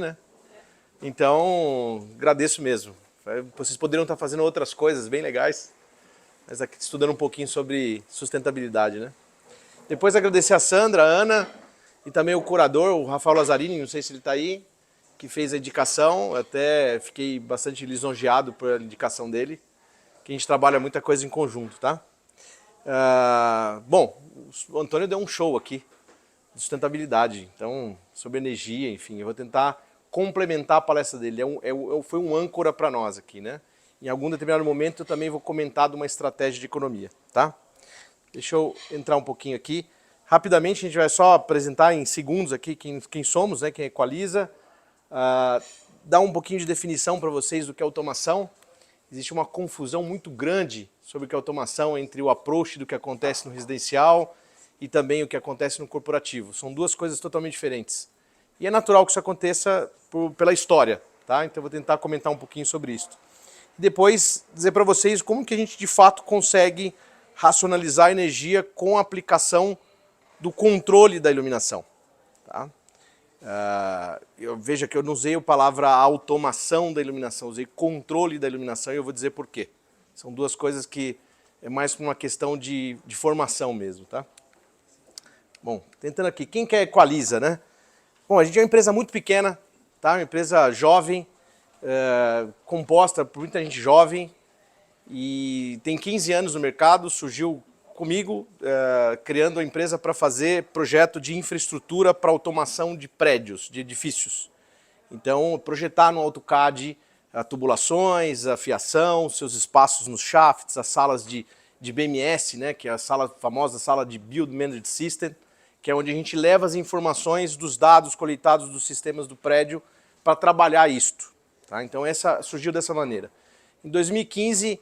né? Então, agradeço mesmo. Vocês poderiam estar fazendo outras coisas bem legais, mas aqui estudando um pouquinho sobre sustentabilidade, né? Depois agradecer a Sandra, a Ana e também o curador, o Rafael Lazzarini, não sei se ele está aí, que fez a indicação. Até fiquei bastante lisonjeado pela indicação dele, que a gente trabalha muita coisa em conjunto, tá? Bom, o Antônio deu um show aqui de sustentabilidade, então, sobre energia, enfim, eu vou tentar complementar a palestra dele. Foi um âncora para nós aqui, né? Em algum determinado momento eu também vou comentar de uma estratégia de economia, tá? Deixa eu entrar um pouquinho aqui. Rapidamente, a gente vai só apresentar em segundos aqui quem somos, né? Quem é Equaliza. Dar um pouquinho de definição para vocês do que é automação. Existe uma confusão muito grande sobre o que é automação entre o approach do que acontece no residencial e também o que acontece no corporativo. São duas coisas totalmente diferentes. E é natural que isso aconteça pela história, tá? Então eu vou tentar comentar um pouquinho sobre isso. E depois dizer para vocês como que a gente de fato consegue racionalizar a energia com a aplicação do controle da iluminação, tá? Veja que eu não usei a palavra automação da iluminação, usei controle da iluminação e eu vou dizer por quê. São duas coisas que é mais uma questão de formação mesmo, tá? Bom, tentando aqui, quem que é Equaliza, né? Bom, a gente é uma empresa muito pequena, tá? Uma empresa jovem, composta por muita gente jovem e tem 15 anos no mercado, surgiu comigo, criando a empresa para fazer projeto de infraestrutura para automação de prédios, de edifícios. Então, projetar no AutoCAD tubulações, a fiação, seus espaços nos shafts, as salas de BMS, né, que é a famosa sala de Build Managed System, que é onde a gente leva as informações dos dados coletados dos sistemas do prédio para trabalhar isto. Tá? Então, essa surgiu dessa maneira. Em 2015,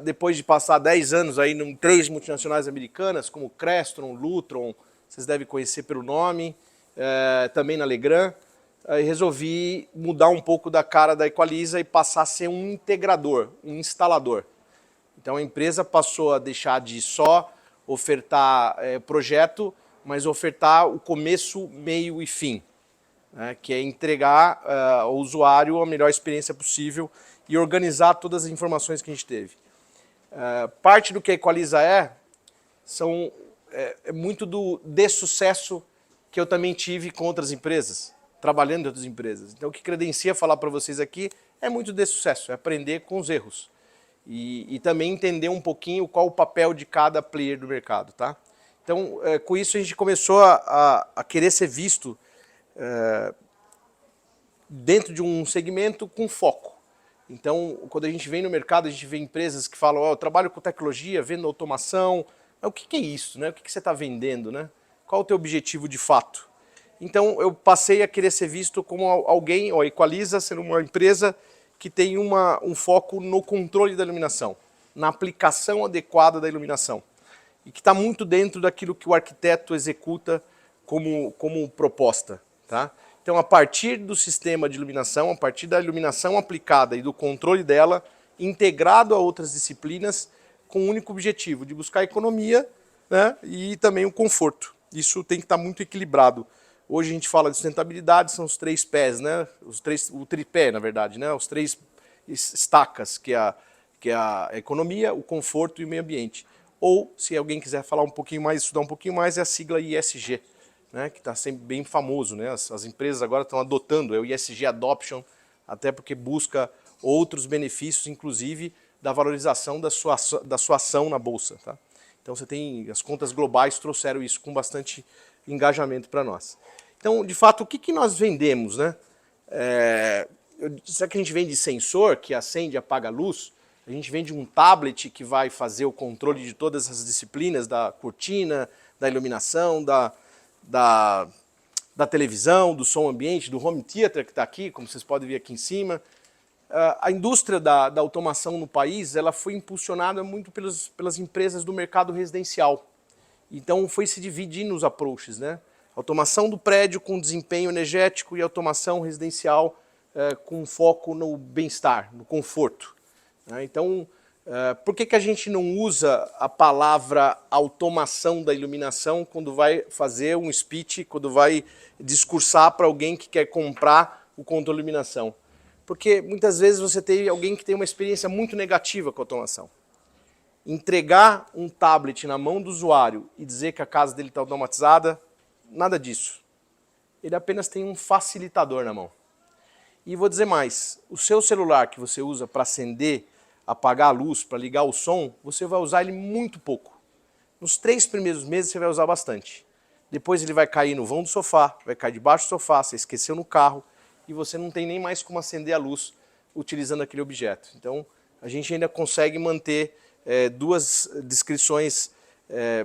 depois de passar 10 anos aí em 3 multinacionais americanas, como Crestron, Lutron, vocês devem conhecer pelo nome, também na Legrand, resolvi mudar um pouco da cara da Equaliza e passar a ser um integrador, um instalador. Então a empresa passou a deixar de só ofertar projeto, mas ofertar o começo, meio e fim, né, que é entregar ao usuário a melhor experiência possível e organizar todas as informações que a gente teve. Parte do que a Equaliza é muito de sucesso que eu também tive com outras empresas, trabalhando em outras empresas. Então o que credencia falar para vocês aqui é muito de sucesso, é aprender com os erros. E também entender um pouquinho qual o papel de cada player do mercado, tá? Então, com isso a gente começou a querer ser visto dentro de um segmento com foco. Então, quando a gente vem no mercado, a gente vê empresas que falam, eu trabalho com tecnologia, vendo automação. Mas o que é isso, né? O que você está vendendo, né? Qual o teu objetivo de fato? Então, eu passei a querer ser visto como alguém, a Equaliza, sendo uma empresa que tem um foco no controle da iluminação, na aplicação adequada da iluminação. E que está muito dentro daquilo que o arquiteto executa como proposta, tá? Então, a partir do sistema de iluminação, a partir da iluminação aplicada e do controle dela, integrado a outras disciplinas, com o único objetivo de buscar economia, né, e também o conforto. Isso tem que estar muito equilibrado. Hoje a gente fala de sustentabilidade, são os 3 pés, né? O tripé, na verdade, né? Os 3 estacas, que é a economia, o conforto e o meio ambiente. Ou, se alguém quiser falar um pouquinho mais, estudar um pouquinho mais, é a sigla ISG, né? Que está sempre bem famoso, né? As empresas agora estão adotando, é o ISG Adoption, até porque busca outros benefícios, inclusive da valorização da sua ação na bolsa, tá? Então você tem, as contas globais trouxeram isso com bastante engajamento para nós. Então, de fato, o que nós vendemos, né? Será que a gente vende sensor, que acende e apaga a luz? A gente vende um tablet que vai fazer o controle de todas as disciplinas, da cortina, da iluminação, da televisão, do som ambiente, do home theater que está aqui, como vocês podem ver aqui em cima. A indústria da automação no país, ela foi impulsionada muito pelas empresas do mercado residencial. Então foi se dividindo os approaches, né? Automação do prédio com desempenho energético e automação residencial com foco no bem-estar, no conforto. Né? Então Por que a gente não usa a palavra automação da iluminação quando vai fazer um speech, quando vai discursar para alguém que quer comprar o controle de iluminação? Porque muitas vezes você tem alguém que tem uma experiência muito negativa com a automação. Entregar um tablet na mão do usuário e dizer que a casa dele está automatizada, nada disso. Ele apenas tem um facilitador na mão. E vou dizer mais, o seu celular que você usa para acender, apagar a luz, para ligar o som, você vai usar ele muito pouco. Nos 3 primeiros meses você vai usar bastante. Depois ele vai cair no vão do sofá, vai cair debaixo do sofá, você esqueceu no carro e você não tem nem mais como acender a luz utilizando aquele objeto. Então a gente ainda consegue manter 2 descrições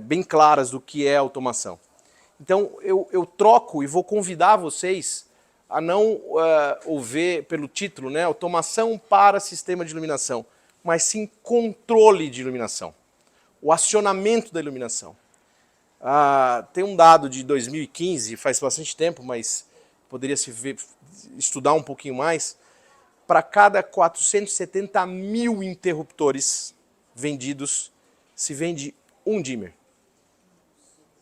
bem claras do que é automação. Então eu troco e vou convidar vocês a não ouvir pelo título, né, automação para sistema de iluminação, mas sim controle de iluminação, o acionamento da iluminação. Tem um dado de 2015, faz bastante tempo, mas poderia se estudar um pouquinho mais. Para cada 470 mil interruptores vendidos, se vende um dimmer.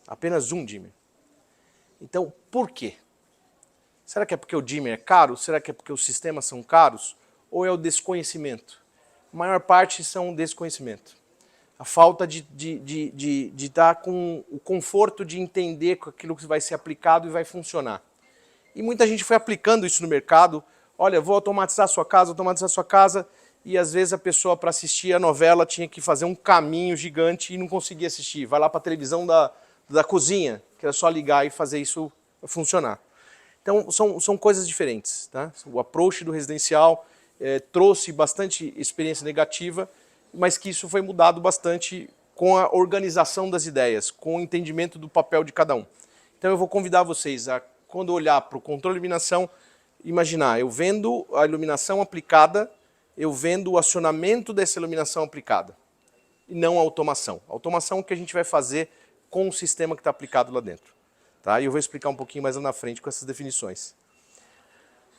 Apenas um dimmer. Então, por quê? Será que é porque o dimmer é caro? Será que é porque os sistemas são caros? Ou é o desconhecimento? A maior parte são o desconhecimento. A falta de estar com o conforto de entender aquilo que vai ser aplicado e vai funcionar. E muita gente foi aplicando isso no mercado. Olha, vou automatizar a sua casa, e às vezes a pessoa para assistir a novela tinha que fazer um caminho gigante e não conseguia assistir. Vai lá para a televisão da cozinha, que era só ligar e fazer isso funcionar. Então são coisas diferentes. Tá? O approach do residencial trouxe bastante experiência negativa, mas que isso foi mudado bastante com a organização das ideias, com o entendimento do papel de cada um. Então eu vou convidar vocês a, quando olhar para o controle de iluminação, imaginar, eu vendo a iluminação aplicada, eu vendo o acionamento dessa iluminação aplicada, e não a automação. A automação é o que a gente vai fazer com o sistema que está aplicado lá dentro. Tá? E eu vou explicar um pouquinho mais lá na frente com essas definições.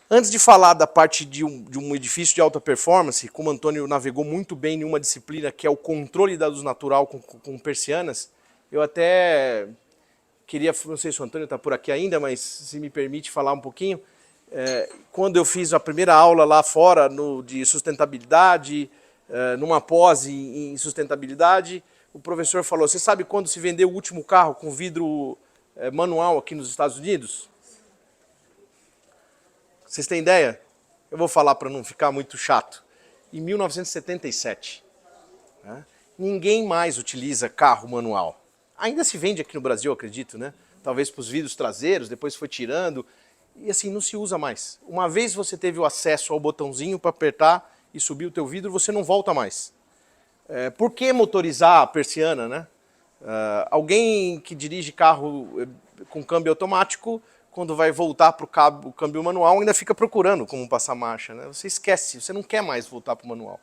Antes de falar da parte de um edifício de alta performance, como o Antônio navegou muito bem em uma disciplina que é o controle da luz natural com persianas, eu até queria, não sei se o Antônio está por aqui ainda, mas se me permite falar um pouquinho, quando eu fiz a primeira aula lá fora de sustentabilidade, numa pós em sustentabilidade, o professor falou, você sabe quando se vendeu o último carro com vidro manual aqui nos Estados Unidos? Vocês têm ideia? Eu vou falar para não ficar muito chato. Em 1977. Né? Ninguém mais utiliza carro manual. Ainda se vende aqui no Brasil, acredito, né? Talvez para os vidros traseiros, depois foi tirando. E assim, não se usa mais. Uma vez você teve o acesso ao botãozinho para apertar e subir o teu vidro, você não volta mais. Por que motorizar a persiana, né? Alguém que dirige carro com câmbio automático, quando vai voltar para o câmbio manual, ainda fica procurando como passar marcha. Né? Você esquece, você não quer mais voltar para o manual.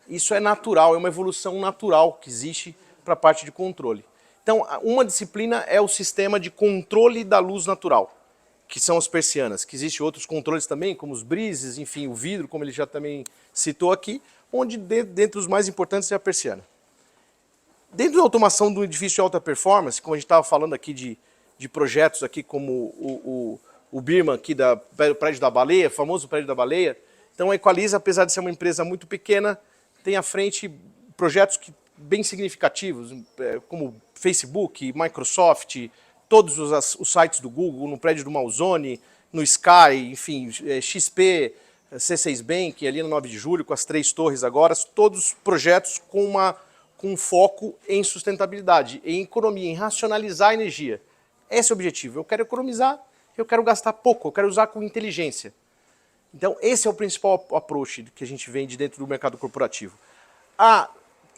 Isso é natural, é uma evolução natural que existe para a parte de controle. Então, uma disciplina é o sistema de controle da luz natural, que são as persianas, que existem outros controles também, como os brises, enfim, o vidro, como ele já também citou aqui, onde dentre os mais importantes é a persiana. Dentro da automação do edifício de alta performance, como a gente estava falando aqui de projetos aqui como o Birman aqui do prédio da Baleia, famoso prédio da Baleia. Então a Equaliza, apesar de ser uma empresa muito pequena, tem à frente projetos bem significativos, como Facebook, Microsoft, todos os sites do Google, no prédio do Malzone, no Sky, enfim, XP, C6 Bank, ali no 9 de julho, com as 3 torres agora, todos projetos com foco em sustentabilidade, em economia, em racionalizar a energia. Esse é o objetivo. Eu quero economizar, eu quero gastar pouco, eu quero usar com inteligência. Então, esse é o principal approach que a gente vende dentro do mercado corporativo.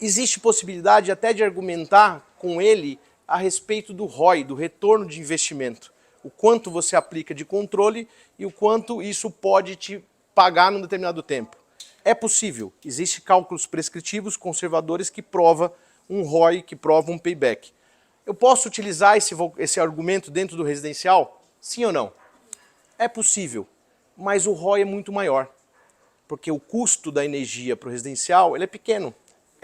Existe possibilidade até de argumentar com ele a respeito do ROI, do retorno de investimento. O quanto você aplica de controle e o quanto isso pode te pagar num determinado tempo. É possível. Existem cálculos prescritivos conservadores que provam um ROI, que provam um payback. Eu posso utilizar esse argumento dentro do residencial? Sim ou não? É possível, mas o ROI é muito maior, porque o custo da energia para o residencial ele é pequeno.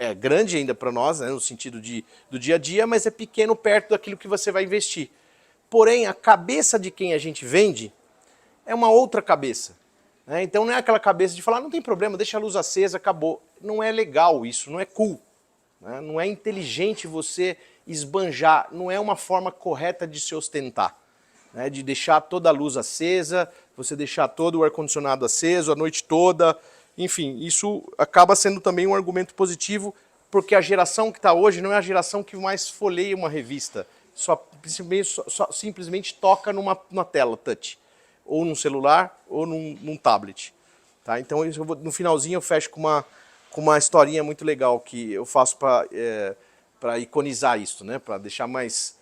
é grande ainda para nós, né, no sentido do dia a dia, mas é pequeno perto daquilo que você vai investir. Porém, a cabeça de quem a gente vende é uma outra cabeça. Né? Então não é aquela cabeça de falar, não tem problema, deixa a luz acesa, acabou. Não é legal isso, não é cool. Né? Não é inteligente você esbanjar, não é uma forma correta de se ostentar. Né? De deixar toda a luz acesa, você deixar todo o ar-condicionado aceso a noite toda. Enfim, isso acaba sendo também um argumento positivo, porque a geração que está hoje não é a geração que mais folheia uma revista. Simplesmente toca numa tela touch. Ou num celular, ou num tablet. Tá? Então, no finalzinho eu fecho com uma historinha muito legal que eu faço para iconizar isso, né? Para deixar mais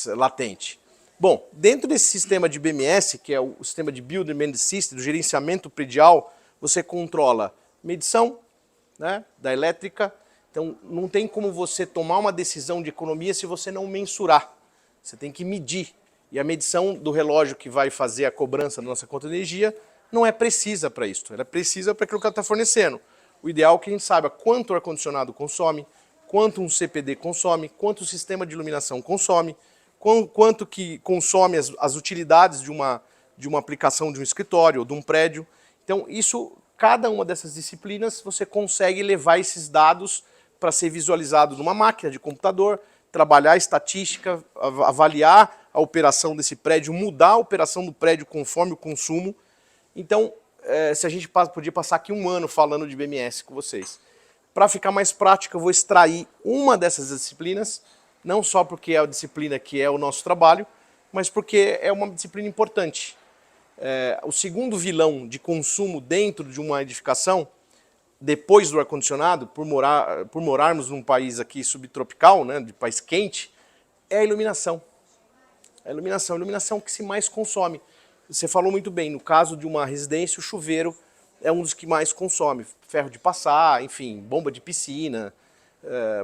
latente. Bom, dentro desse sistema de BMS, que é o sistema de Building Management System, do gerenciamento predial, você controla medição, né, da elétrica. Então, não tem como você tomar uma decisão de economia se você não mensurar. Você tem que medir. E a medição do relógio que vai fazer a cobrança da nossa conta de energia não é precisa para isso. Ela é precisa para aquilo que ela está fornecendo. O ideal é que a gente saiba quanto o ar-condicionado consome, quanto um CPD consome, quanto o sistema de iluminação consome, quanto que consome as utilidades de uma aplicação de um escritório ou de um prédio. Então, cada uma dessas disciplinas, você consegue levar esses dados para ser visualizado numa máquina de computador, trabalhar a estatística, avaliar a operação desse prédio, mudar a operação do prédio conforme o consumo. Então, se a gente podia passar aqui um ano falando de BMS com vocês. Para ficar mais prático, eu vou extrair uma dessas disciplinas, não só porque é a disciplina que é o nosso trabalho, mas porque é uma disciplina importante. O segundo vilão de consumo dentro de uma edificação, depois do ar-condicionado, por morarmos num país aqui subtropical, né, de país quente, é a iluminação. A iluminação que se mais consome. Você falou muito bem, no caso de uma residência, o chuveiro é um dos que mais consome. Ferro de passar, enfim, bomba de piscina.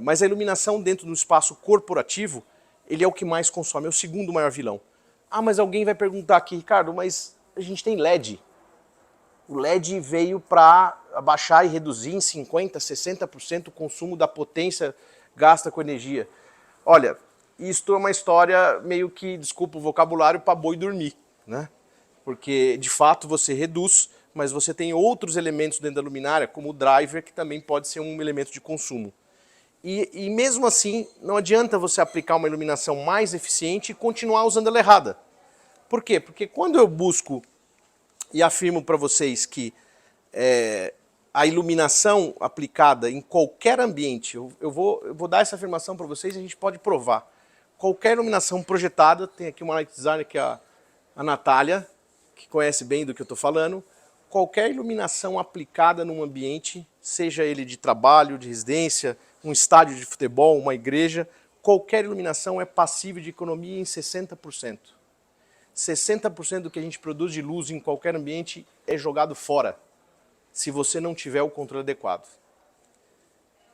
Mas a iluminação dentro do espaço corporativo, ele é o que mais consome, é o segundo maior vilão. Ah, mas alguém vai perguntar aqui, Ricardo, mas a gente tem LED. O LED veio para abaixar e reduzir em 50%, 60% o consumo da potência gasta com energia. Olha, isto é uma história meio que, desculpa o vocabulário, para boi dormir, né? Porque, de fato, você reduz, mas você tem outros elementos dentro da luminária, como o driver, que também pode ser um elemento de consumo. E mesmo assim, não adianta você aplicar uma iluminação mais eficiente e continuar usando ela errada. Por quê? Porque quando eu busco e afirmo para vocês que a iluminação aplicada em qualquer ambiente, eu vou dar essa afirmação para vocês e a gente pode provar. Qualquer iluminação projetada, tem aqui uma light designer que é a Natália, que conhece bem do que eu estou falando, qualquer iluminação aplicada num ambiente, seja ele de trabalho, de residência, um estádio de futebol, uma igreja, qualquer iluminação é passível de economia em 60%. 60% do que a gente produz de luz em qualquer ambiente é jogado fora, se você não tiver o controle adequado.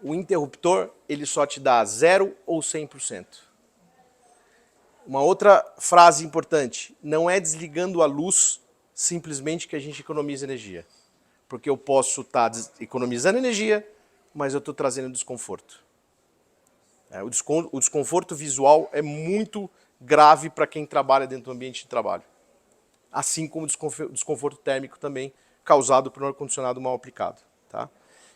O interruptor, ele só te dá 0 ou 100%. Uma outra frase importante, não é desligando a luz simplesmente que a gente economiza energia. Porque eu posso estar economizando energia, mas eu estou trazendo desconforto. O desconforto visual é muito grave para quem trabalha dentro do ambiente de trabalho. Assim como o desconforto térmico também, causado por um ar-condicionado mal aplicado. Tá?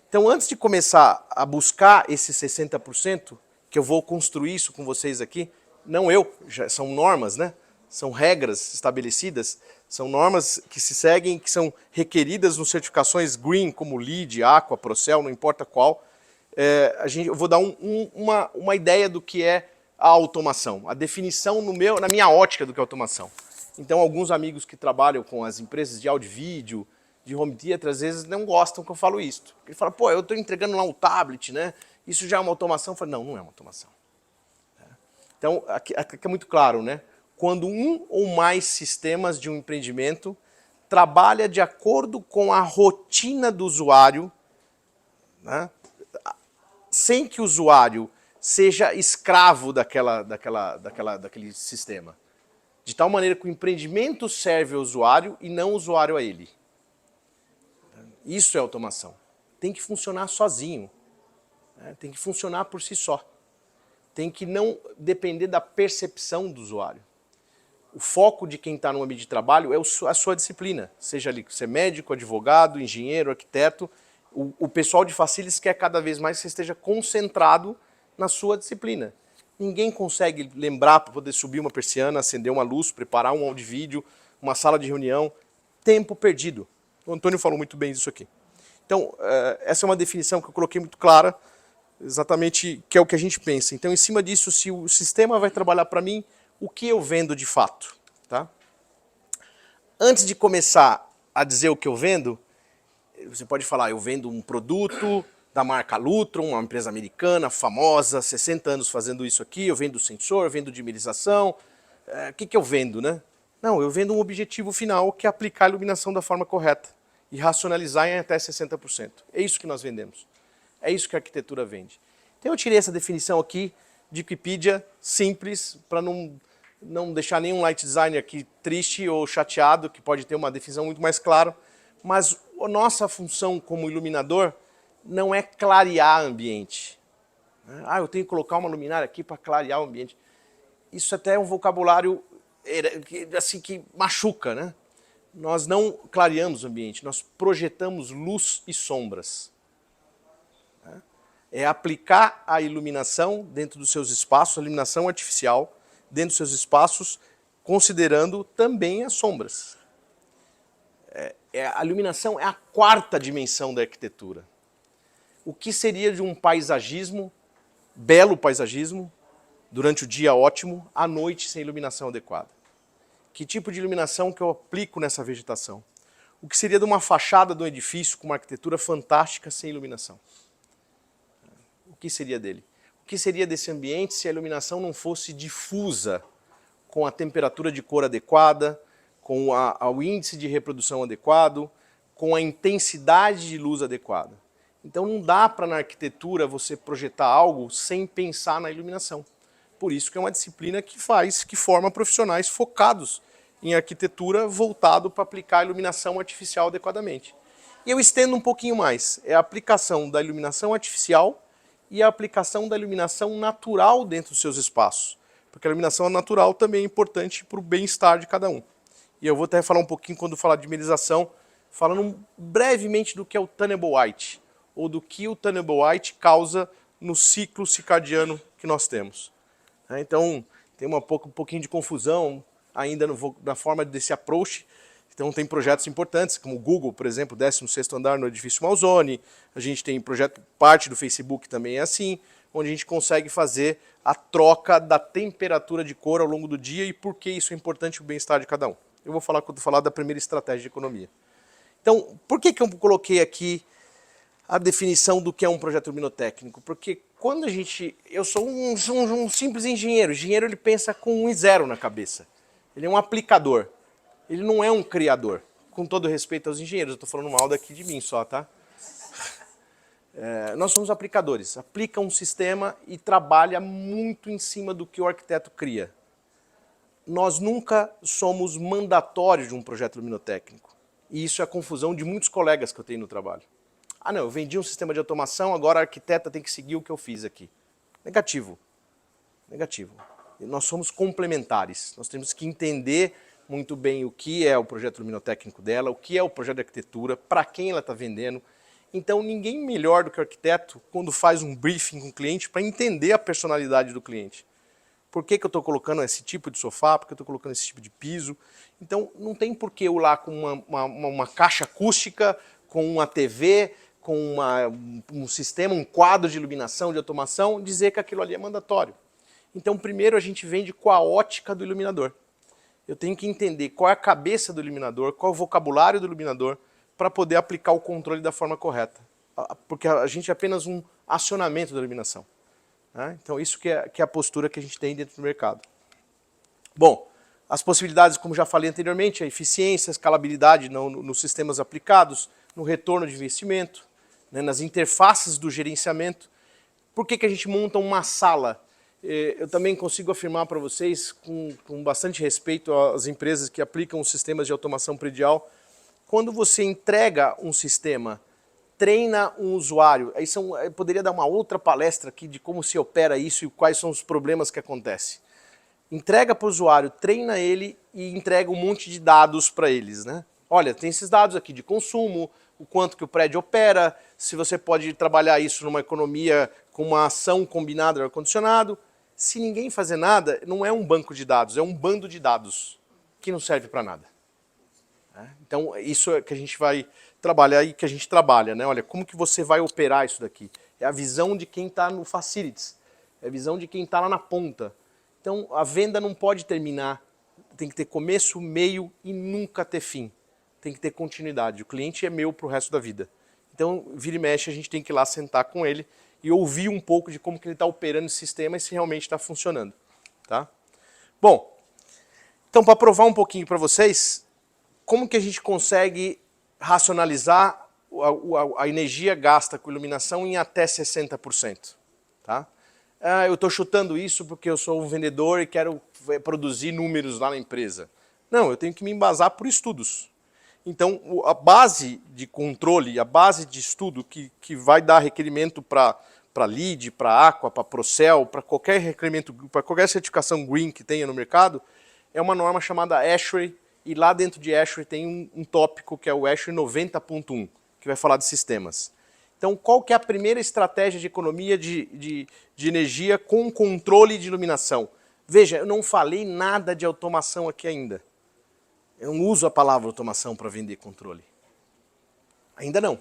Então, antes de começar a buscar esses 60%, que eu vou construir isso com vocês aqui, não eu, são normas, né? São regras estabelecidas, são normas que se seguem, que são requeridas nas certificações Green, como LEED, Aqua, Procel, não importa qual. Eu vou dar uma ideia do que é a automação, a definição na minha ótica do que é automação. Então, alguns amigos que trabalham com as empresas de áudio e vídeo, de home theater, às vezes não gostam que eu falo isso. Ele fala, pô, eu estou entregando lá um tablet, né? Isso já é uma automação? Eu falo, não, não é uma automação. Então, aqui é muito claro, né? Quando um ou mais sistemas de um empreendimento trabalha de acordo com a rotina do usuário, né? Sem que o usuário seja escravo daquele sistema. De tal maneira que o empreendimento serve ao usuário e não o usuário a ele. Isso é automação. Tem que funcionar sozinho. Tem que funcionar por si só. Tem que não depender da percepção do usuário. O foco de quem está no ambiente de trabalho é a sua disciplina, seja ali ser médico, advogado, engenheiro, arquiteto. O pessoal de Facilities quer cada vez mais que você esteja concentrado na sua disciplina. Ninguém consegue lembrar para poder subir uma persiana, acender uma luz, preparar um áudio vídeo, uma sala de reunião. Tempo perdido. O Antônio falou muito bem disso aqui. Então, essa é uma definição que eu coloquei muito clara, exatamente que é o que a gente pensa. Então, em cima disso, se o sistema vai trabalhar para mim, o que eu vendo de fato? Tá? Antes de começar a dizer o que eu vendo, você pode falar, eu vendo um produto da marca Lutron, uma empresa americana, famosa, 60 anos fazendo isso aqui, eu vendo sensor, eu vendo dimerização, o que eu vendo, né? Não, eu vendo um objetivo final, que é aplicar a iluminação da forma correta e racionalizar em até 60%. É isso que nós vendemos. É isso que a arquitetura vende. Então eu tirei essa definição aqui de Wikipedia, simples, para não deixar nenhum light designer aqui triste ou chateado, que pode ter uma definição muito mais clara, mas a nossa função como iluminador não é clarear ambiente. Eu tenho que colocar uma luminária aqui para clarear o ambiente. Isso até é um vocabulário assim, que machuca, né? Nós não clareamos o ambiente, nós projetamos luz e sombras. É aplicar a iluminação dentro dos seus espaços, a iluminação artificial dentro dos seus espaços, considerando também as sombras. A iluminação é a quarta dimensão da arquitetura. O que seria de um paisagismo, belo paisagismo, durante o dia ótimo, à noite sem iluminação adequada? Que tipo de iluminação que eu aplico nessa vegetação? O que seria de uma fachada de um edifício com uma arquitetura fantástica sem iluminação? O que seria dele? O que seria desse ambiente se a iluminação não fosse difusa, com a temperatura de cor adequada, com o índice de reprodução adequado, com a intensidade de luz adequada? Então não dá para na arquitetura você projetar algo sem pensar na iluminação. Por isso que é uma disciplina que forma profissionais focados em arquitetura voltado para aplicar a iluminação artificial adequadamente. E eu estendo um pouquinho mais, é a aplicação da iluminação artificial e a aplicação da iluminação natural dentro dos seus espaços. Porque a iluminação natural também é importante para o bem-estar de cada um. E eu vou até falar um pouquinho, quando falar de dimerização, falando brevemente do que é o Tunnable White, ou do que o Tunnable White causa no ciclo circadiano que nós temos. Então, tem um pouquinho de confusão ainda na forma desse approach. Então, tem projetos importantes, como o Google, por exemplo, 16º andar no edifício Malzone. A gente tem projeto, parte do Facebook também é assim, onde a gente consegue fazer a troca da temperatura de cor ao longo do dia e por que isso é importante para o bem-estar de cada um. Eu vou falar quando falar da primeira estratégia de economia. Então, por que eu coloquei aqui a definição do que é um projeto luminotécnico? Porque quando eu sou um simples engenheiro. O engenheiro, ele pensa com 1 e 0 na cabeça. Ele é um aplicador. Ele não é um criador. Com todo respeito aos engenheiros, eu estou falando mal daqui de mim só, tá? Nós somos aplicadores. Aplica um sistema e trabalha muito em cima do que o arquiteto cria. Nós nunca somos mandatórios de um projeto luminotécnico. E isso é a confusão de muitos colegas que eu tenho no trabalho. Ah, não, eu vendi um sistema de automação, agora a arquiteta tem que seguir o que eu fiz aqui. Negativo. Negativo. Nós somos complementares. Nós temos que entender muito bem o que é o projeto luminotécnico dela, o que é o projeto de arquitetura, para quem ela está vendendo. Então, ninguém melhor do que o arquiteto quando faz um briefing com o cliente para entender a personalidade do cliente. Por que eu estou colocando esse tipo de sofá? Por que eu estou colocando esse tipo de piso? Então, não tem por que eu lá com uma caixa acústica, com uma TV, com um sistema, um quadro de iluminação, de automação, dizer que aquilo ali é mandatório. Então, primeiro a gente vende com a ótica do iluminador. Eu tenho que entender qual é a cabeça do iluminador, qual é o vocabulário do iluminador, para poder aplicar o controle da forma correta. Porque a gente é apenas um acionamento da iluminação. Então, isso que é a postura que a gente tem dentro do mercado. Bom, as possibilidades, como já falei anteriormente, a eficiência, a escalabilidade nos sistemas aplicados, no retorno de investimento, né, nas interfaces do gerenciamento. Por que a gente monta uma sala? Eu também consigo afirmar para vocês, com bastante respeito às empresas que aplicam os sistemas de automação predial, quando você entrega um sistema treina um usuário. Aí eu poderia dar uma outra palestra aqui de como se opera isso e quais são os problemas que acontecem. Entrega para o usuário, treina ele e entrega um monte de dados para eles, né? Olha, tem esses dados aqui de consumo, o quanto que o prédio opera, se você pode trabalhar isso numa economia com uma ação combinada de ar-condicionado. Se ninguém fazer nada, não é um banco de dados, é um bando de dados que não serve para nada. Então, isso é que a gente vai trabalhar e que a gente trabalha, né? Olha, como que você vai operar isso daqui? É a visão de quem está no facilities, é a visão de quem está lá na ponta. Então, a venda não pode terminar, tem que ter começo, meio e nunca ter fim. Tem que ter continuidade. O cliente é meu para o resto da vida. Então, vira e mexe, a gente tem que ir lá sentar com ele e ouvir um pouco de como que ele está operando esse sistema e se realmente está funcionando. Tá? Bom, então para provar um pouquinho para vocês, como que a gente consegue racionalizar a energia gasta com iluminação em até 60%? Tá? Eu estou chutando isso porque eu sou um vendedor e quero produzir números lá na empresa. Não, eu tenho que me embasar por estudos. Então, a base de controle, a base de estudo que vai dar requerimento para LEED, para Aqua, para Procel, para qualquer requerimento, para qualquer certificação Green que tenha no mercado, é uma norma chamada ASHRAE, e lá dentro de ASHRAE tem um tópico que é o ASHRAE 90.1, que vai falar de sistemas. Então, qual que é a primeira estratégia de economia de energia com controle de iluminação? Veja, eu não falei nada de automação aqui ainda. Eu não uso a palavra automação para vender controle. Ainda não.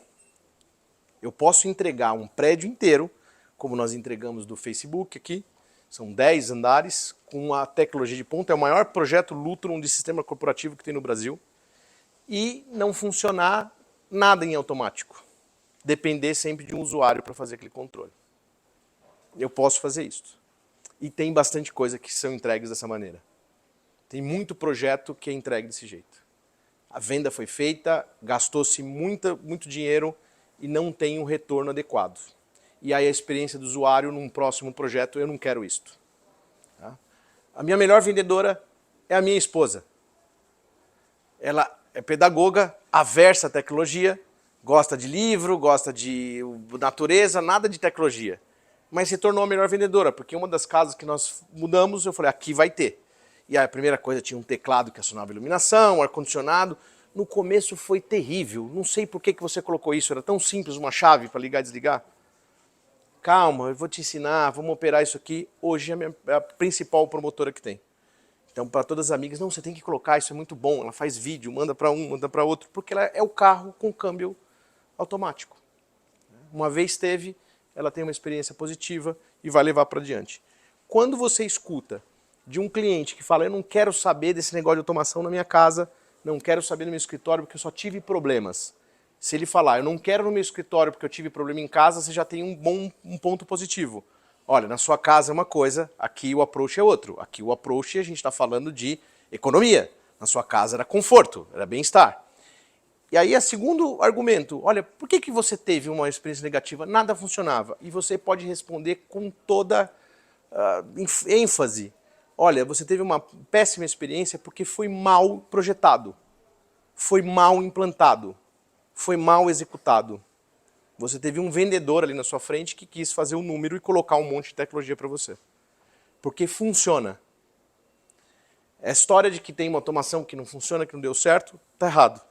Eu posso entregar um prédio inteiro, como nós entregamos do Facebook aqui, são 10 andares, com a tecnologia de ponta, é o maior projeto Lutron de sistema corporativo que tem no Brasil, e não funcionar nada em automático. Depender sempre de um usuário para fazer aquele controle. Eu posso fazer isso. E tem bastante coisa que são entregues dessa maneira. Tem muito projeto que é entregue desse jeito. A venda foi feita, gastou-se muito dinheiro e não tem um retorno adequado. E aí a experiência do usuário num próximo projeto, eu não quero isto. Tá? A minha melhor vendedora é a minha esposa. Ela é pedagoga, aversa à tecnologia, gosta de livro, gosta de natureza, nada de tecnologia. Mas se tornou a melhor vendedora, porque uma das casas que nós mudamos, eu falei, aqui vai ter. E aí a primeira coisa tinha um teclado que acionava iluminação, ar-condicionado. No começo foi terrível. Não sei por que você colocou isso, era tão simples, uma chave para ligar e desligar. Calma, eu vou te ensinar, vamos operar isso aqui. Hoje é a principal promotora que tem. Então, para todas as amigas, não, você tem que colocar, isso é muito bom. Ela faz vídeo, manda para um, manda para outro, porque ela é o carro com câmbio automático. Uma vez teve, ela tem uma experiência positiva e vai levar para adiante. Quando você escuta de um cliente que fala, eu não quero saber desse negócio de automação na minha casa, não quero saber no meu escritório porque eu só tive problemas. Se ele falar, eu não quero no meu escritório porque eu tive problema em casa, você já tem um ponto positivo. Olha, na sua casa é uma coisa, aqui o approach é outro. Aqui o approach a gente está falando de economia. Na sua casa era conforto, era bem-estar. E aí, o segundo argumento, olha, por que você teve uma experiência negativa? Nada funcionava. E você pode responder com toda ênfase. Olha, você teve uma péssima experiência porque foi mal projetado, foi mal implantado, foi mal executado. Você teve um vendedor ali na sua frente que quis fazer um número e colocar um monte de tecnologia para você. Porque funciona. A história de que tem uma automação que não funciona, que não deu certo, está errado.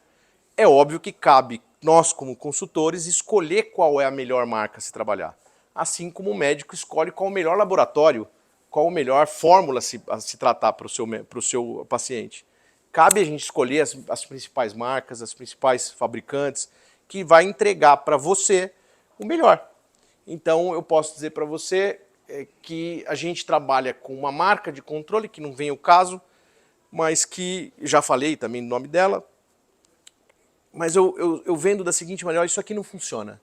É óbvio que cabe nós, como consultores, escolher qual é a melhor marca a se trabalhar. Assim como o médico escolhe qual é o melhor laboratório, qual a melhor fórmula a se tratar para o seu paciente. Cabe a gente escolher as principais marcas, as principais fabricantes, que vai entregar para você o melhor. Então eu posso dizer para você que a gente trabalha com uma marca de controle, que não vem o caso, mas que, já falei também o nome dela, mas eu vendo da seguinte maneira, isso aqui não funciona.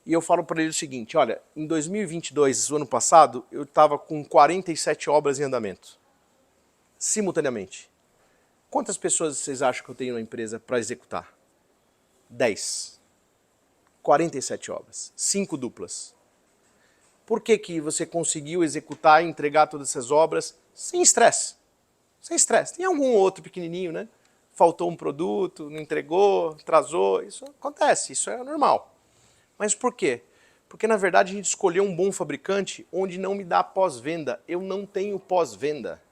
E eu falo para ele o seguinte, olha, em 2022, o ano passado, eu estava com 47 obras em andamento, simultaneamente. Quantas pessoas vocês acham que eu tenho na empresa para executar? 10. 47 obras, 5 duplas. Por que você conseguiu executar e entregar todas essas obras sem estresse? Sem estresse. Tem algum outro pequenininho, né? Faltou um produto, não entregou, atrasou, isso acontece, isso é normal. Mas por quê? Porque na verdade a gente escolheu um bom fabricante onde não me dá pós-venda. Eu não tenho pós-venda.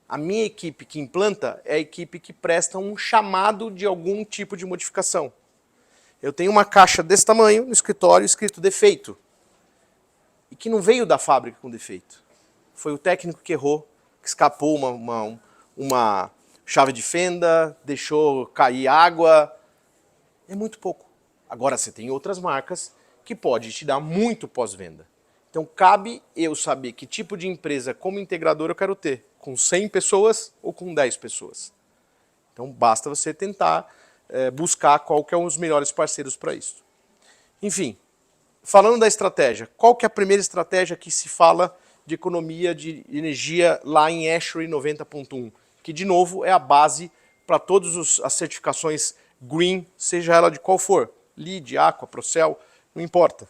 A minha equipe que implanta é a equipe que presta um chamado de algum tipo de modificação. Eu tenho uma caixa desse tamanho no escritório escrito defeito. E que não veio da fábrica com defeito. Foi o técnico que errou, que escapou uma chave de fenda, deixou cair água. É muito pouco. Agora você tem outras marcas que pode te dar muito pós-venda. Então cabe eu saber que tipo de empresa como integrador eu quero ter, com 100 pessoas ou com 10 pessoas. Então basta você tentar buscar qual que é os melhores parceiros para isso. Enfim, falando da estratégia, qual que é a primeira estratégia que se fala de economia de energia lá em ASHRAE 90.1? Que de novo é a base para todas as certificações Green, seja ela de qual for. LEED, Aqua, Procel, não importa.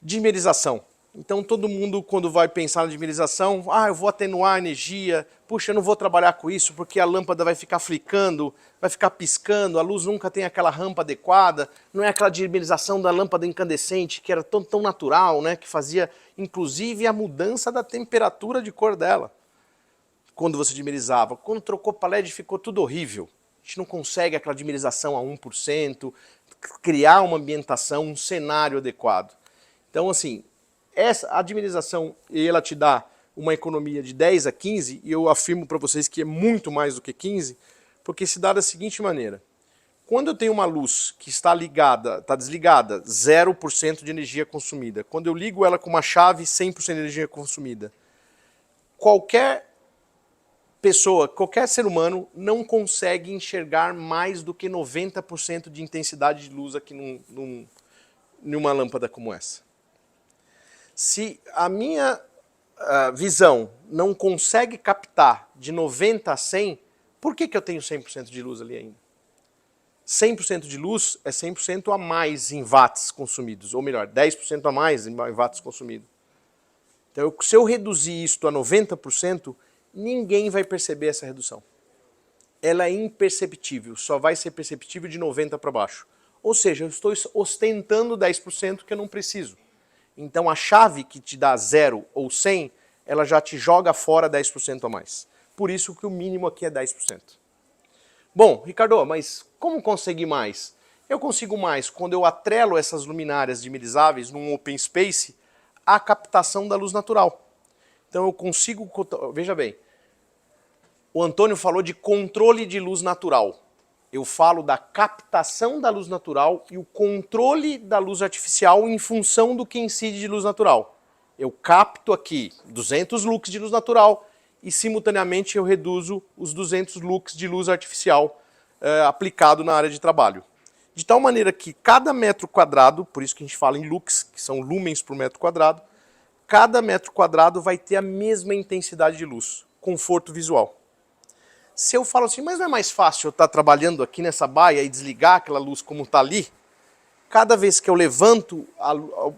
Dimerização. Então todo mundo quando vai pensar na dimerização, eu vou atenuar a energia, puxa, eu não vou trabalhar com isso porque a lâmpada vai ficar flicando, vai ficar piscando, a luz nunca tem aquela rampa adequada, não é aquela dimerização da lâmpada incandescente que era tão natural, né, que fazia inclusive a mudança da temperatura de cor dela. Quando você dimerizava, quando trocou para LED ficou tudo horrível. A gente não consegue aquela dimerização a 1%, criar uma ambientação, um cenário adequado. Então, assim, a dimerização, ela te dá uma economia de 10 a 15, e eu afirmo para vocês que é muito mais do que 15, porque se dá da seguinte maneira. Quando eu tenho uma luz que está ligada, está desligada, 0% de energia consumida. Quando eu ligo ela com uma chave, 100% de energia consumida. Qualquer pessoa, qualquer ser humano não consegue enxergar mais do que 90% de intensidade de luz aqui numa lâmpada como essa. Se a minha visão não consegue captar de 90 a 100, por que eu tenho 100% de luz ali ainda? 100% de luz é 100% a mais em watts consumidos, ou melhor, 10% a mais em watts consumidos. Então, se eu reduzir isto a 90%, ninguém vai perceber essa redução. Ela é imperceptível, só vai ser perceptível de 90 para baixo. Ou seja, eu estou ostentando 10% que eu não preciso. Então a chave que te dá 0 ou 100, ela já te joga fora 10% a mais. Por isso que o mínimo aqui é 10%. Bom, Ricardo, mas como conseguir mais? Eu consigo mais quando eu atrelo essas luminárias dimerizáveis num open space à captação da luz natural. Então eu consigo, veja bem, o Antônio falou de controle de luz natural. Eu falo da captação da luz natural e o controle da luz artificial em função do que incide de luz natural. Eu capto aqui 200 lux de luz natural e simultaneamente eu reduzo os 200 lux de luz artificial aplicado na área de trabalho. De tal maneira que cada metro quadrado, por isso que a gente fala em lux, que são lumens por metro quadrado, cada metro quadrado vai ter a mesma intensidade de luz, conforto visual. Se eu falo assim, mas não é mais fácil eu estar trabalhando aqui nessa baia e desligar aquela luz como está ali? Cada vez que eu levanto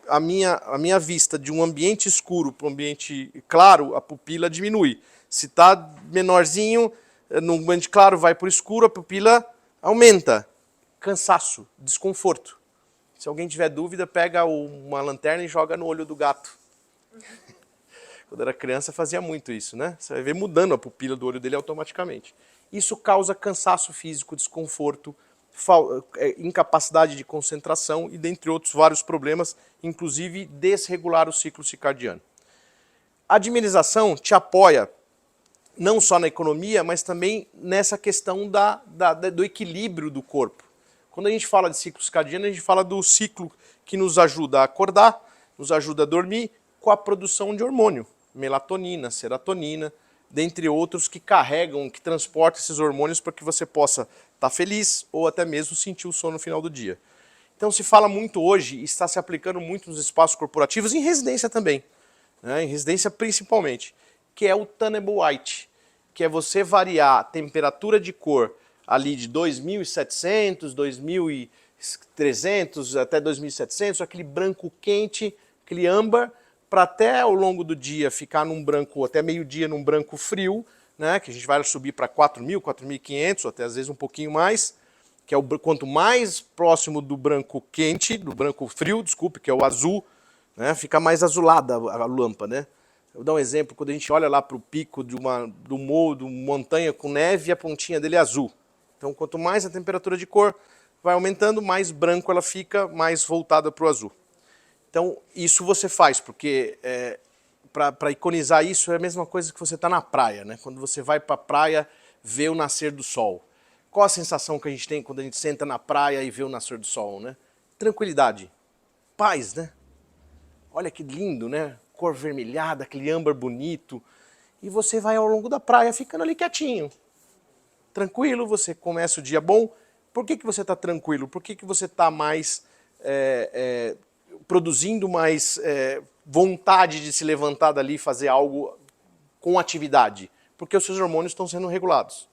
a minha vista de um ambiente escuro para um ambiente claro, a pupila diminui. Se está menorzinho, no ambiente claro vai para o escuro, a pupila aumenta. Cansaço, desconforto. Se alguém tiver dúvida, pega uma lanterna e joga no olho do gato. Quando era criança fazia muito isso, né? Você vai ver mudando a pupila do olho dele automaticamente. Isso causa cansaço físico, desconforto, incapacidade de concentração e dentre outros vários problemas, inclusive desregular o ciclo circadiano. A dimerização te apoia não só na economia, mas também nessa questão do equilíbrio do corpo. Quando a gente fala de ciclo circadiano, a gente fala do ciclo que nos ajuda a acordar, nos ajuda a dormir, com a produção de hormônio, melatonina, serotonina, dentre outros que carregam, que transportam esses hormônios para que você possa estar feliz ou até mesmo sentir o sono no final do dia. Então se fala muito hoje, e está se aplicando muito nos espaços corporativos, em residência também, né, em residência principalmente, que é o Tunable White, que é você variar a temperatura de cor ali de 2700, 2300 até 2700, aquele branco quente, aquele âmbar, para até ao longo do dia ficar num branco, até meio-dia num branco frio, né, que a gente vai subir para 4.000, 4.500, até às vezes um pouquinho mais, que é quanto mais próximo do branco quente, do branco frio, desculpe, que é o azul, né, fica mais azulada a lâmpada, né? Eu vou dar um exemplo, quando a gente olha lá para o pico do morro, de uma montanha com neve, a pontinha dele é azul. Então, quanto mais a temperatura de cor vai aumentando, mais branco ela fica, mais voltada para o azul. Então, isso você faz, porque para iconizar isso é a mesma coisa que você está na praia, né? Quando você vai para a praia ver o nascer do sol. Qual a sensação que a gente tem quando a gente senta na praia e vê o nascer do sol, né? Tranquilidade, paz, né? Olha que lindo, né? Cor vermelhada, aquele âmbar bonito. E você vai ao longo da praia ficando ali quietinho. Tranquilo, você começa o dia bom. Por que você está tranquilo? Por que você está mais produzindo mais vontade de se levantar dali e fazer algo com atividade? Porque os seus hormônios estão sendo regulados.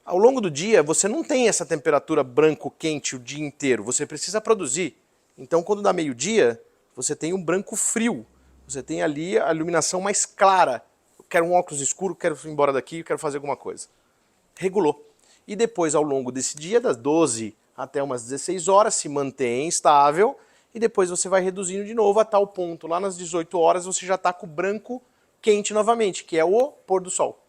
Ao longo do dia, você não tem essa temperatura branco-quente o dia inteiro. Você precisa produzir. Então, quando dá meio-dia, você tem um branco frio. Você tem ali a iluminação mais clara. Eu quero um óculos escuro, quero ir embora daqui, quero fazer alguma coisa. Regulou. E depois, ao longo desse dia, das 12 até umas 16 horas, se mantém estável. E depois você vai reduzindo de novo a tal ponto. Lá nas 18 horas, você já está com o branco quente novamente, que é o pôr do sol.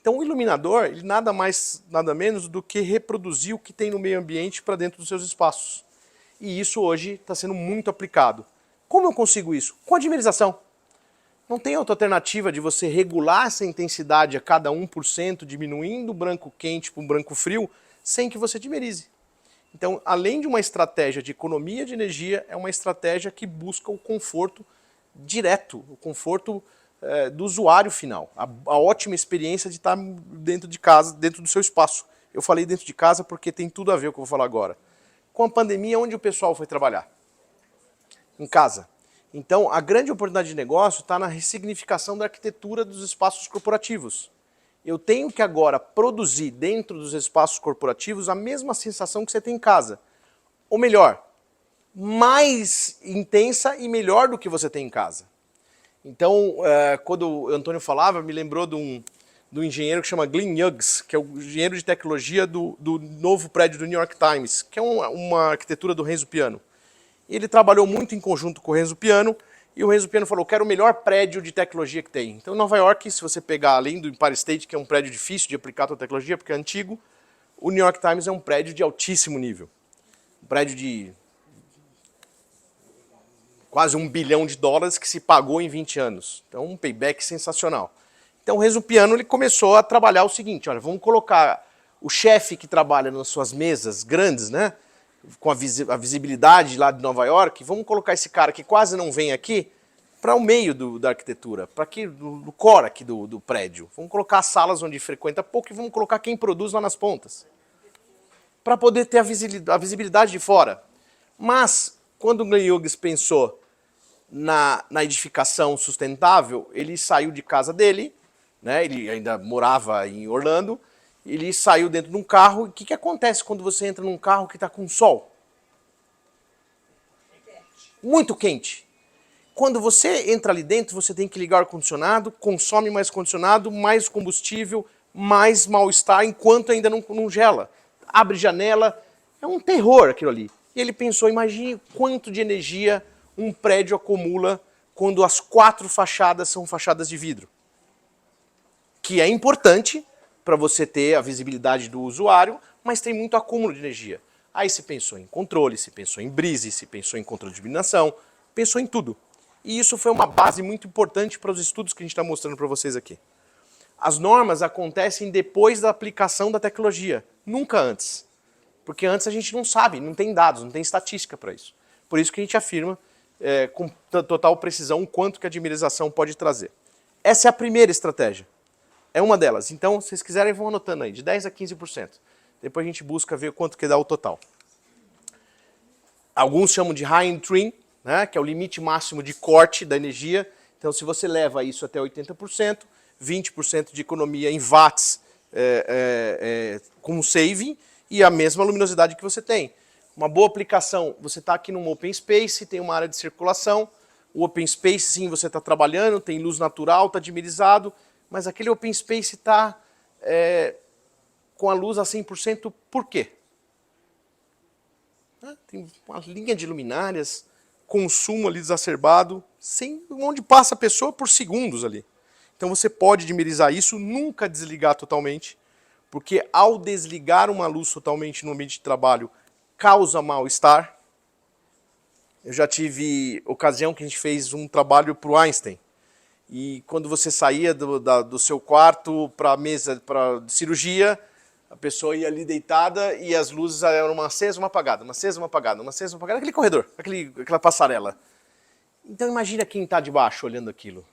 Então, o iluminador, ele nada mais, nada menos do que reproduzir o que tem no meio ambiente para dentro dos seus espaços. E isso hoje está sendo muito aplicado. Como eu consigo isso? Com a dimerização. Não tem outra alternativa de você regular essa intensidade a cada 1%, diminuindo o branco quente para um branco frio, sem que você dimerize. Então, além de uma estratégia de economia de energia, é uma estratégia que busca o conforto direto, o conforto do usuário final. A ótima experiência de estar dentro de casa, dentro do seu espaço. Eu falei dentro de casa porque tem tudo a ver com o que eu vou falar agora. Com a pandemia, onde o pessoal foi trabalhar? Em casa. Então, a grande oportunidade de negócio está na ressignificação da arquitetura dos espaços corporativos. Eu tenho que agora produzir dentro dos espaços corporativos a mesma sensação que você tem em casa. Ou melhor, mais intensa e melhor do que você tem em casa. Então, quando o Antônio falava, me lembrou de um engenheiro que chama Glenn Hughes, que é o engenheiro de tecnologia do novo prédio do New York Times, que é uma arquitetura do Renzo Piano. Ele trabalhou muito em conjunto com o Renzo Piano, e o Renzo Piano falou, quero o melhor prédio de tecnologia que tem. Então, em Nova York, se você pegar, além do Empire State, que é um prédio difícil de aplicar a tua tecnologia, porque é antigo, o New York Times é um prédio de altíssimo nível. Um prédio de quase $1 bilhão que se pagou em 20 anos. Então, um payback sensacional. Então, o Renzo Piano ele começou a trabalhar o seguinte, olha, vamos colocar o chefe que trabalha nas suas mesas grandes, né, com a visibilidade lá de Nova York, vamos colocar esse cara que quase não vem aqui para o meio da arquitetura, para aqui do core aqui do prédio. Vamos colocar as salas onde frequenta pouco e vamos colocar quem produz lá nas pontas. Para poder ter a visibilidade de fora. Mas, quando o Glenn Hughes pensou na edificação sustentável, ele saiu de casa dele, né, ele ainda morava em Orlando, ele saiu dentro de um carro, e o que acontece quando você entra num carro que está com sol? Muito quente. Quando você entra ali dentro, você tem que ligar o ar-condicionado, consome mais condicionado, mais combustível, mais mal-estar, enquanto ainda não gela. Abre janela, é um terror aquilo ali. E ele pensou, imagine quanto de energia um prédio acumula quando as 4 fachadas são fachadas de vidro. Que é importante para você ter a visibilidade do usuário, mas tem muito acúmulo de energia. Aí se pensou em controle, se pensou em brise, se pensou em controle de iluminação, pensou em tudo. E isso foi uma base muito importante para os estudos que a gente está mostrando para vocês aqui. As normas acontecem depois da aplicação da tecnologia, nunca antes. Porque antes a gente não sabe, não tem dados, não tem estatística para isso. Por isso que a gente afirma com total precisão o quanto que a dimerização pode trazer. Essa é a primeira estratégia. É uma delas. Então, se vocês quiserem, vão anotando aí, de 10% a 15%. Depois a gente busca ver quanto que dá o total. Alguns chamam de high entry, né, que é o limite máximo de corte da energia. Então, se você leva isso até 80%, 20% de economia em watts com saving e a mesma luminosidade que você tem. Uma boa aplicação, você está aqui num open space, tem uma área de circulação, o open space, sim, você está trabalhando, tem luz natural, está dimerizado, mas aquele open space está com a luz a 100%, por quê? Tem uma linha de luminárias, consumo ali exacerbado, onde passa a pessoa por segundos ali. Então você pode dimerizar isso, nunca desligar totalmente, porque ao desligar uma luz totalmente no ambiente de trabalho, causa mal-estar. Eu já tive ocasião que a gente fez um trabalho para o Einstein, e quando você saía do seu quarto para a mesa para cirurgia, a pessoa ia ali deitada e as luzes eram uma acesa, uma apagada, uma acesa, uma apagada, uma acesa, uma apagada, aquele corredor, aquela passarela. Então imagina quem está de baixo olhando aquilo.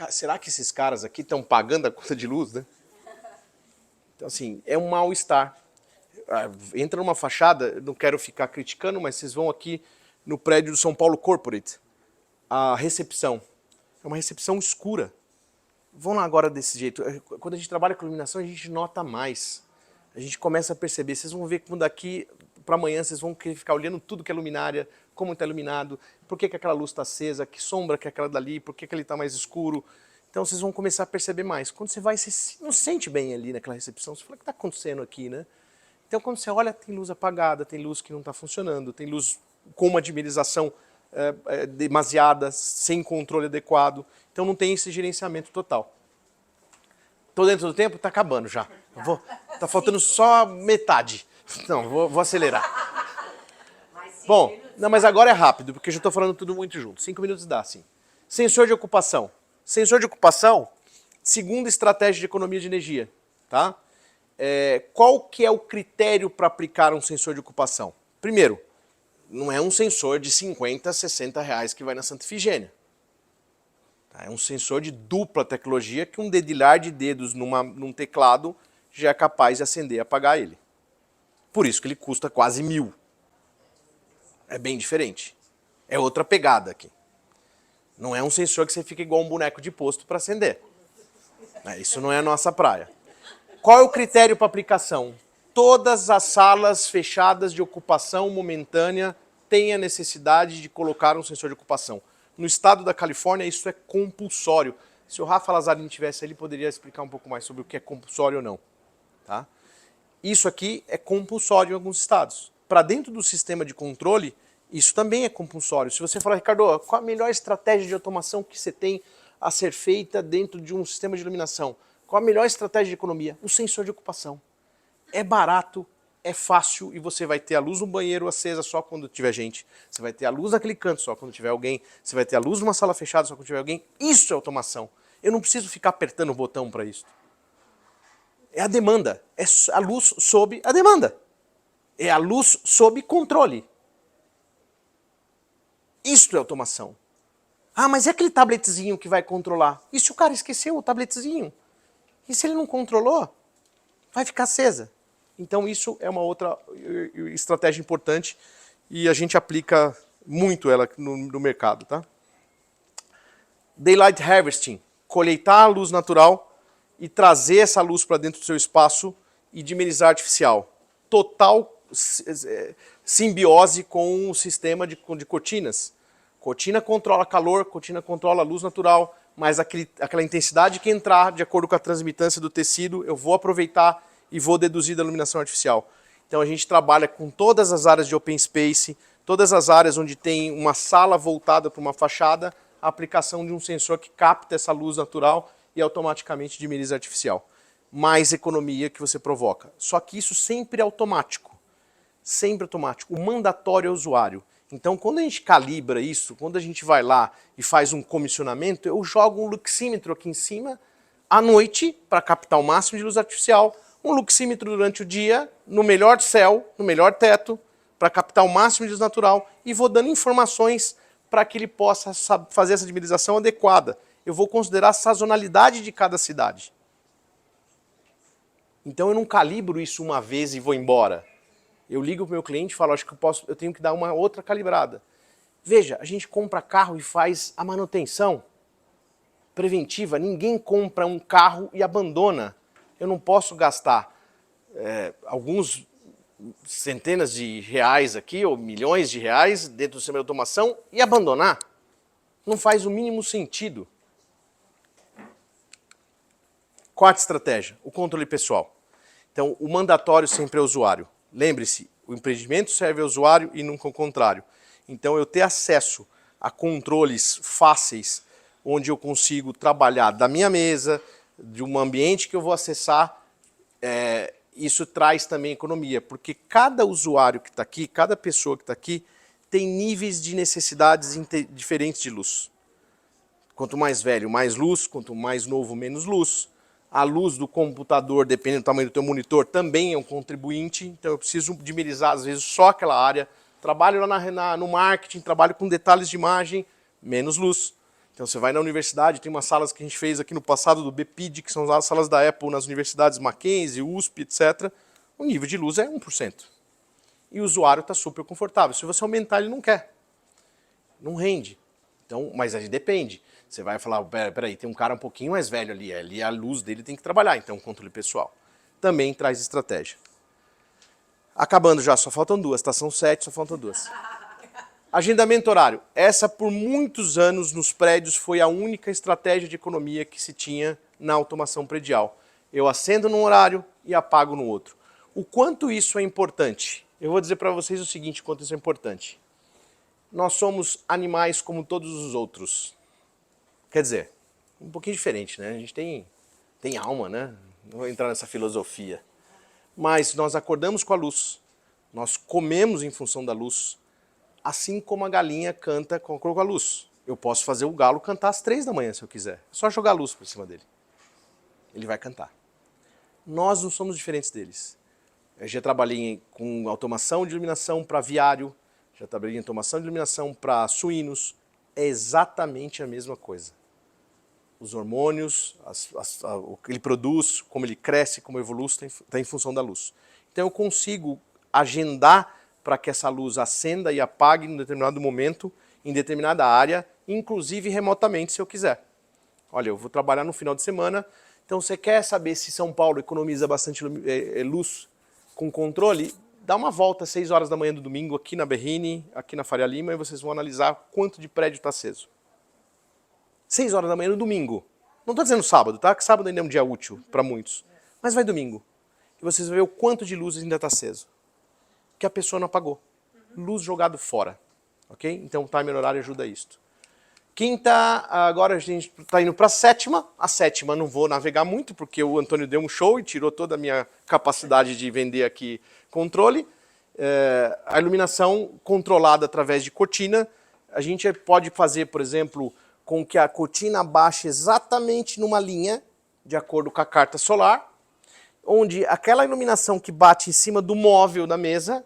Será que esses caras aqui estão pagando a conta de luz, né? Então assim, é um mal-estar. Entra numa fachada, não quero ficar criticando, mas vocês vão aqui no prédio do São Paulo Corporate, a recepção. É uma recepção escura. Vão lá agora desse jeito. Quando a gente trabalha com iluminação, a gente nota mais. A gente começa a perceber. Vocês vão ver como daqui para amanhã vocês vão querer ficar olhando tudo que é luminária, como está iluminado, por que aquela luz está acesa, que sombra que é aquela dali, por que ele está mais escuro. Então vocês vão começar a perceber mais. Quando você vai, você não se sente bem ali naquela recepção. Você fala, o que está acontecendo aqui, né? Então quando você olha, tem luz apagada, tem luz que não está funcionando, tem luz com uma dimerização demasiada, sem controle adequado. Então não tem esse gerenciamento total. Estou dentro do tempo? Está acabando já. Está faltando só metade. Não, vou acelerar. Bom, não, mas agora é rápido, porque eu já estou falando tudo muito junto. 5 minutos dá, sim. Sensor de ocupação. Sensor de ocupação, segunda estratégia de economia de energia. Tá? Qual que é o critério para aplicar um sensor de ocupação? Primeiro, não é um sensor de 50, 60 reais que vai na Santa Efigênia. É um sensor de dupla tecnologia que um dedilhar de dedos num teclado já é capaz de acender e apagar ele. Por isso que ele custa quase 1.000. É bem diferente. É outra pegada aqui. Não é um sensor que você fica igual um boneco de posto para acender. Isso não é a nossa praia. Qual é o critério para aplicação? Todas as salas fechadas de ocupação momentânea têm a necessidade de colocar um sensor de ocupação. No estado da Califórnia, isso é compulsório. Se o Rafa Lazzarini tivesse ali, ele poderia explicar um pouco mais sobre o que é compulsório ou não. Tá? Isso aqui é compulsório em alguns estados. Para dentro do sistema de controle, isso também é compulsório. Se você falar, Ricardo, qual a melhor estratégia de automação que você tem a ser feita dentro de um sistema de iluminação? Qual a melhor estratégia de economia? O sensor de ocupação. É barato, é fácil e você vai ter a luz no banheiro acesa só quando tiver gente. Você vai ter a luz naquele canto só quando tiver alguém. Você vai ter a luz numa sala fechada só quando tiver alguém. Isso é automação. Eu não preciso ficar apertando o botão para isso. É a demanda. É a luz sob a demanda. É a luz sob controle. Isso é automação. Ah, mas é aquele tabletzinho que vai controlar. E se o cara esqueceu o tabletzinho? E se ele não controlou? Vai ficar acesa. Então isso é uma outra estratégia importante e a gente aplica muito ela no mercado. Tá? Daylight Harvesting, coletar a luz natural e trazer essa luz para dentro do seu espaço e dimerizar artificial. Total simbiose com o sistema de cortinas. Cortina controla calor, cortina controla a luz natural, mas aquela intensidade que entrar de acordo com a transmitância do tecido, eu vou aproveitar e vou deduzir da iluminação artificial. Então a gente trabalha com todas as áreas de open space, todas as áreas onde tem uma sala voltada para uma fachada, a aplicação de um sensor que capta essa luz natural e automaticamente dimeriza artificial. Mais economia que você provoca. Só que isso sempre é automático. Sempre automático. O mandatório é o usuário. Então quando a gente calibra isso, quando a gente vai lá e faz um comissionamento, eu jogo um luxímetro aqui em cima à noite para captar o máximo de luz artificial, um luxímetro durante o dia, no melhor céu, no melhor teto, para captar o máximo de luz natural e vou dando informações para que ele possa fazer essa dimerização adequada. Eu vou considerar a sazonalidade de cada cidade. Então eu não calibro isso uma vez e vou embora. Eu ligo para o meu cliente e falo, acho que eu tenho que dar uma outra calibrada. Veja, a gente compra carro e faz a manutenção preventiva. Ninguém compra um carro e abandona. Eu não posso gastar alguns centenas de reais aqui, ou milhões de reais dentro do sistema de automação e abandonar. Não faz o mínimo sentido. Quarta estratégia, o controle pessoal. Então, o mandatório sempre é o usuário. Lembre-se, o empreendimento serve ao usuário e nunca o contrário. Então, eu ter acesso a controles fáceis, onde eu consigo trabalhar da minha mesa, de um ambiente que eu vou acessar, isso traz também economia, porque cada usuário que está aqui, cada pessoa que está aqui, tem níveis de necessidades diferentes de luz. Quanto mais velho, mais luz, quanto mais novo, menos luz. A luz do computador, dependendo do tamanho do teu monitor, também é um contribuinte, então eu preciso dimerizar às vezes só aquela área. Trabalho lá no marketing, trabalho com detalhes de imagem, menos luz. Então você vai na universidade, tem umas salas que a gente fez aqui no passado do BPID, que são as salas da Apple nas universidades Mackenzie, USP, etc. O nível de luz é 1%. E o usuário está super confortável. Se você aumentar, ele não quer. Não rende. Então, mas aí depende. Você vai falar, peraí, tem um cara um pouquinho mais velho ali a luz dele tem que trabalhar, então controle pessoal. Também traz estratégia. Acabando já, só faltam duas, tá? São 7, só faltam duas. Agendamento horário. Essa, por muitos anos, nos prédios, foi a única estratégia de economia que se tinha na automação predial. Eu acendo num horário e apago no outro. O quanto isso é importante? Eu vou dizer para vocês o seguinte, quanto isso é importante. Nós somos animais como todos os outros. Quer dizer, um pouquinho diferente, né? A gente tem alma, né? Não vou entrar nessa filosofia. Mas nós acordamos com a luz, nós comemos em função da luz, assim como a galinha canta com a luz. Eu posso fazer o galo cantar às 3 da manhã se eu quiser. É só jogar a luz por cima dele. Ele vai cantar. Nós não somos diferentes deles. Eu já trabalhei com automação de iluminação para aviário, já trabalhei em automação de iluminação para suínos. É exatamente a mesma coisa. Os hormônios, o que ele produz, como ele cresce, como evolui, está em função da luz. Então eu consigo agendar para que essa luz acenda e apague em um determinado momento, em determinada área, inclusive remotamente, se eu quiser. Olha, eu vou trabalhar no final de semana, então você quer saber se São Paulo economiza bastante luz com controle? Dá uma volta às 6 horas da manhã do domingo aqui na Berrini, aqui na Faria Lima, e vocês vão analisar quanto de prédio está aceso. 6 horas da manhã no domingo. Não estou dizendo sábado, tá? Que sábado ainda é um dia útil para muitos. Mas vai domingo. E vocês vão ver o quanto de luz ainda está aceso. Que a pessoa não apagou. Luz jogado fora. Ok? Então o timer horário ajuda isto. Quinta, agora a gente está indo para a sétima. A sétima não vou navegar muito, porque o Antônio deu um show e tirou toda a minha capacidade de vender aqui controle. A iluminação controlada através de cortina. A gente pode fazer, por exemplo, com que a cortina baixe exatamente numa linha, de acordo com a carta solar, onde aquela iluminação que bate em cima do móvel da mesa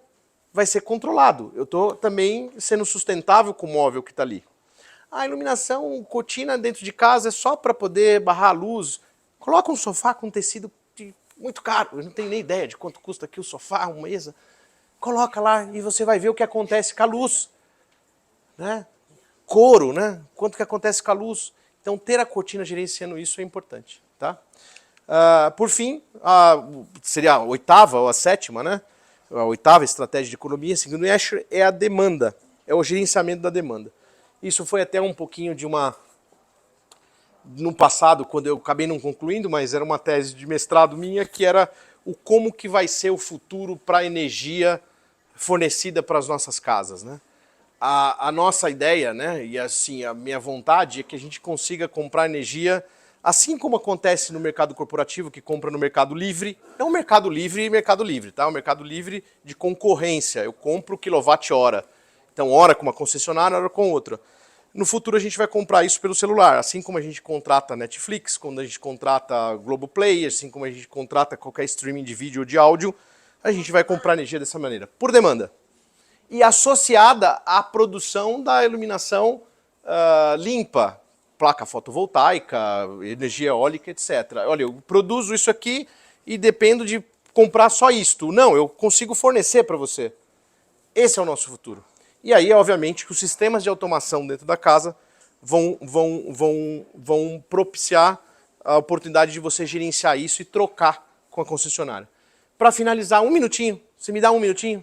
vai ser controlado. Eu estou também sendo sustentável com o móvel que está ali. A iluminação, cortina dentro de casa é só para poder barrar a luz. Coloca um sofá com tecido muito caro, eu não tenho nem ideia de quanto custa aqui o sofá, uma mesa. Coloca lá e você vai ver o que acontece com a luz. Né? Couro, né? Quanto que acontece com a luz. Então, ter a cortina gerenciando isso é importante. Tá? Por fim, seria a oitava ou a sétima, né? A oitava estratégia de economia, segundo o Escher, é a demanda, é o gerenciamento da demanda. Isso foi até um pouquinho de no passado, quando eu acabei não concluindo, mas era uma tese de mestrado minha, que era o como que vai ser o futuro para a energia fornecida para as nossas casas, né? A nossa ideia, né, e assim, a minha vontade é que a gente consiga comprar energia, assim como acontece no mercado corporativo, que compra no Mercado Livre. É um Mercado Livre e Mercado Livre, tá? Um Mercado Livre de concorrência. Eu compro quilowatt-hora. Então, hora com uma concessionária, hora com outra. No futuro, a gente vai comprar isso pelo celular. Assim como a gente contrata Netflix, quando a gente contrata Globoplay, assim como a gente contrata qualquer streaming de vídeo ou de áudio, a gente vai comprar energia dessa maneira, por demanda. E associada à produção da iluminação limpa, placa fotovoltaica, energia eólica, etc. Olha, eu produzo isso aqui e dependo de comprar só isto. Não, eu consigo fornecer para você. Esse é o nosso futuro. E aí, obviamente, que os sistemas de automação dentro da casa vão propiciar a oportunidade de você gerenciar isso e trocar com a concessionária. Para finalizar, um minutinho. Você me dá um minutinho?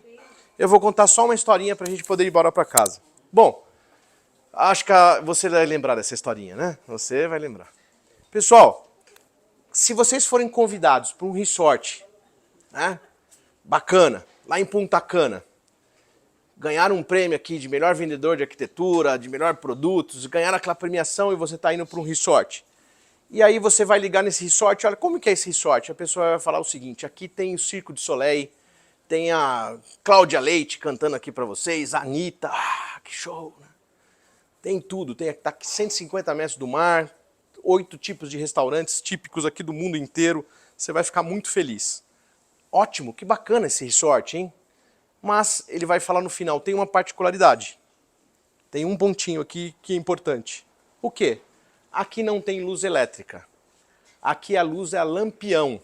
Eu vou contar só uma historinha para a gente poder ir embora para casa. Bom, acho que você vai lembrar dessa historinha, né? Você vai lembrar. Pessoal, se vocês forem convidados para um resort né? Bacana. Lá em Punta Cana, ganharam um prêmio aqui de melhor vendedor de arquitetura, de melhor produtos, ganharam aquela premiação e você está indo para um resort. E aí você vai ligar nesse resort, olha, como que é esse resort? A pessoa vai falar o seguinte, aqui tem o Circo du Soleil, tem a Cláudia Leite cantando aqui para vocês, a Anitta, que show, né? Tem tudo, tá aqui 150 metros do mar, 8 tipos de restaurantes típicos aqui do mundo inteiro, você vai ficar muito feliz. Ótimo, que bacana esse resort, hein? Mas ele vai falar no final, tem uma particularidade. Tem um pontinho aqui que é importante. O quê? Aqui não tem luz elétrica. Aqui a luz é a lampião.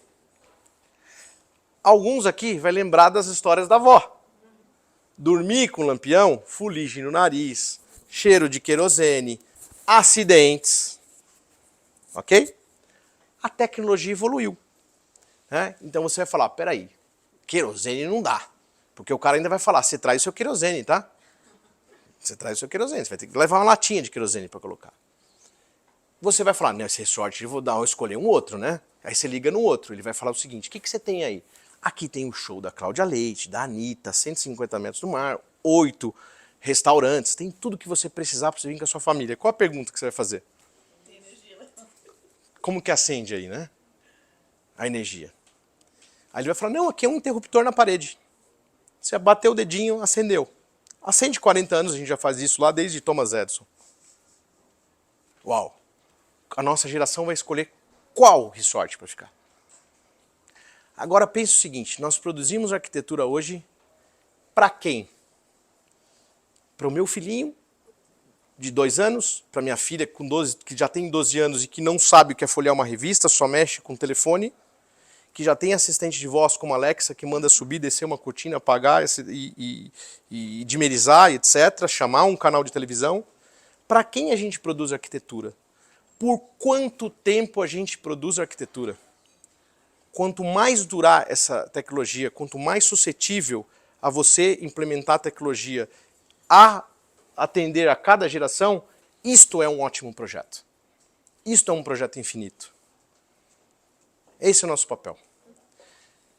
Alguns aqui vai lembrar das histórias da avó. Dormir com lampião, fuligem no nariz, cheiro de querosene, acidentes. Ok? A tecnologia evoluiu. Né? Então você vai falar, peraí, querosene não dá. Porque o cara ainda vai falar, você traz o seu querosene, tá? Você traz o seu querosene, você vai ter que levar uma latinha de querosene para colocar. Você vai falar, nesse resort eu vou escolher um outro, né? Aí você liga no outro, ele vai falar o seguinte, o que você tem aí? Aqui tem o show da Cláudia Leite, da Anitta, 150 metros do mar, 8 restaurantes, tem tudo que você precisar para você vir com a sua família. Qual a pergunta que você vai fazer? Tem energia. Como que acende aí, né? A energia. Aí ele vai falar, não, aqui é um interruptor na parede. Você bateu o dedinho, acendeu. Há 140 anos a gente já faz isso lá desde Thomas Edison. Uau! A nossa geração vai escolher qual resort para ficar. Agora pense o seguinte, nós produzimos arquitetura hoje para quem? Para o meu filhinho de 2 anos, para minha filha com 12, que já tem 12 anos e que não sabe o que é folhear uma revista, só mexe com o telefone, que já tem assistente de voz como Alexa, que manda subir, descer uma cortina, apagar e dimerizar, etc., chamar um canal de televisão. Para quem a gente produz arquitetura? Por quanto tempo a gente produz arquitetura? Quanto mais durar essa tecnologia, quanto mais suscetível a você implementar a tecnologia a atender a cada geração, isto é um ótimo projeto. Isto é um projeto infinito. Esse é o nosso papel.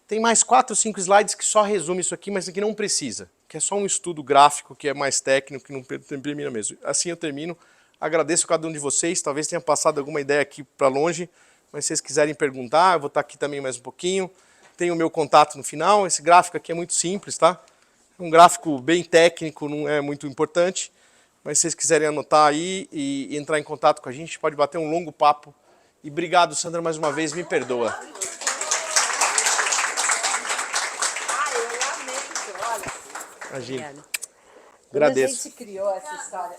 Tem mais 4 ou 5 slides que só resumem isso aqui, mas aqui não precisa. Que é só um estudo gráfico, que é mais técnico, que não termina mesmo. Assim eu termino. Agradeço a cada um de vocês. Talvez tenha passado alguma ideia aqui para longe, mas se vocês quiserem perguntar, eu vou estar aqui também mais um pouquinho. Tem o meu contato no final. Esse gráfico aqui é muito simples, tá? É um gráfico bem técnico, não é muito importante. Mas se vocês quiserem anotar aí e entrar em contato com a gente, pode bater um longo papo. E obrigado, Sandra, mais uma vez. Me perdoa. Olha, Imagina. quando a Agradeço. gente criou essa história,